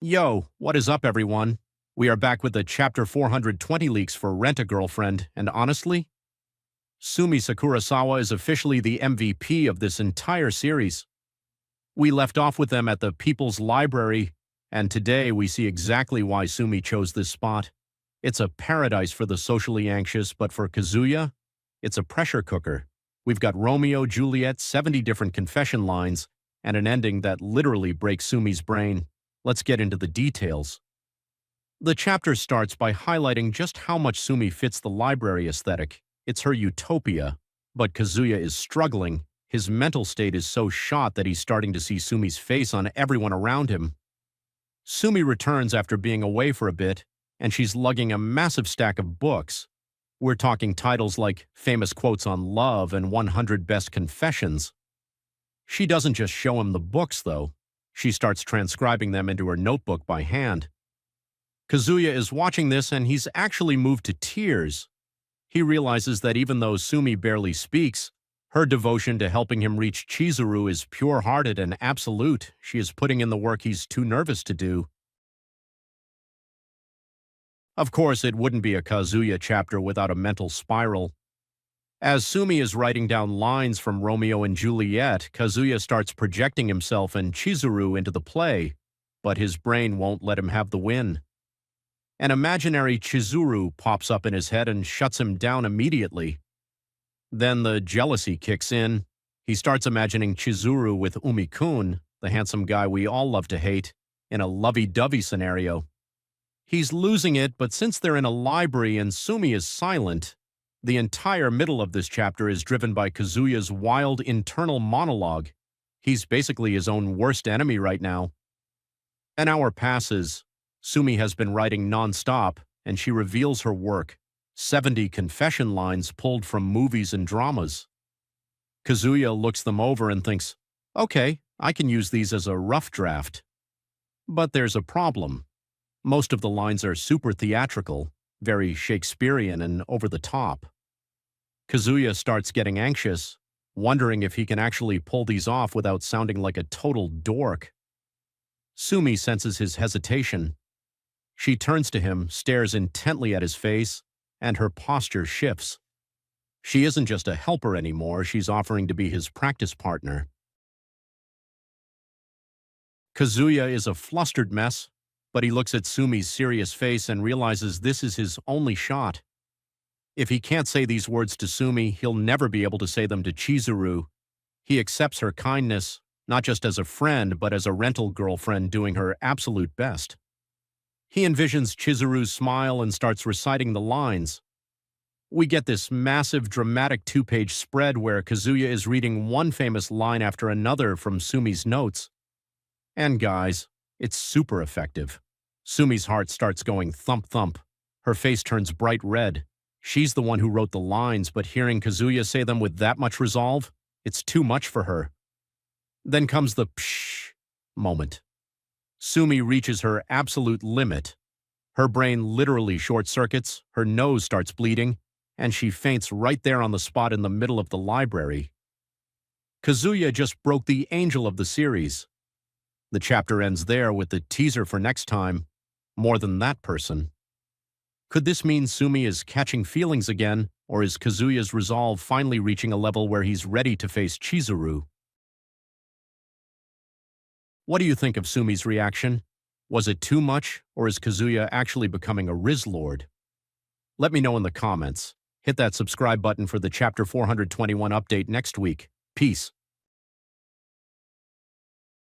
Yo, what is up, everyone? We are back with the Chapter 420 leaks for Rent-A-Girlfriend, and honestly, Sumi Sakurasawa is officially the MVP of this entire series. We left off with them at the People's Library, and today we see exactly why Sumi chose this spot. It's a paradise for the socially anxious, but for Kazuya, it's a pressure cooker. We've got Romeo, Juliet, 70 different confession lines, and an ending that literally breaks Sumi's brain. Let's get into the details. The chapter starts by highlighting just how much Sumi fits the library aesthetic. It's her utopia, but Kazuya is struggling. His mental state is so shot that he's starting to see Sumi's face on everyone around him. Sumi returns after being away for a bit, and she's lugging a massive stack of books. We're talking titles like Famous Quotes on Love and 100 Best Confessions. She doesn't just show him the books, though. She starts transcribing them into her notebook by hand. Kazuya is watching this, and he's actually moved to tears. He realizes that even though Sumi barely speaks, her devotion to helping him reach Chizuru is pure-hearted and absolute. She is putting in the work he's too nervous to do. Of course, it wouldn't be a Kazuya chapter without a mental spiral. As Sumi is writing down lines from Romeo and Juliet, Kazuya starts projecting himself and Chizuru into the play, but his brain won't let him have the win. An imaginary Chizuru pops up in his head and shuts him down immediately. Then the jealousy kicks in. He starts imagining Chizuru with Umi-kun, the handsome guy we all love to hate, in a lovey-dovey scenario. He's losing it, but since they're in a library and Sumi is silent, the entire middle of this chapter is driven by Kazuya's wild internal monologue. He's basically his own worst enemy right now. An hour passes. Sumi has been writing non-stop, and she reveals her work. 70 confession lines pulled from movies and dramas. Kazuya looks them over and thinks, okay, I can use these as a rough draft. But there's a problem. Most of the lines are super theatrical, very Shakespearean and over the top. Kazuya starts getting anxious, wondering if he can actually pull these off without sounding like a total dork. Sumi senses his hesitation. She turns to him, stares intently at his face, and her posture shifts. She isn't just a helper anymore, she's offering to be his practice partner. Kazuya is a flustered mess, but he looks at Sumi's serious face and realizes this is his only shot. If he can't say these words to Sumi, he'll never be able to say them to Chizuru. He accepts her kindness, not just as a friend, but as a rental girlfriend doing her absolute best. He envisions Chizuru's smile and starts reciting the lines. We get this massive, dramatic two-page spread where Kazuya is reading one famous line after another from Sumi's notes. And guys, it's super effective. Sumi's heart starts going thump-thump. Her face turns bright red. She's the one who wrote the lines, but hearing Kazuya say them with that much resolve, it's too much for her. Then comes the pshh moment. Sumi reaches her absolute limit. Her brain literally short-circuits, her nose starts bleeding, and she faints right there on the spot in the middle of the library. Kazuya just broke the angel of the series. The chapter ends there with the teaser for next time, More Than That Person. Could this mean Sumi is catching feelings again, or is Kazuya's resolve finally reaching a level where he's ready to face Chizuru? What do you think of Sumi's reaction? Was it too much, or is Kazuya actually becoming a Rizlord? Let me know in the comments. Hit that subscribe button for the Chapter 421 update next week. Peace.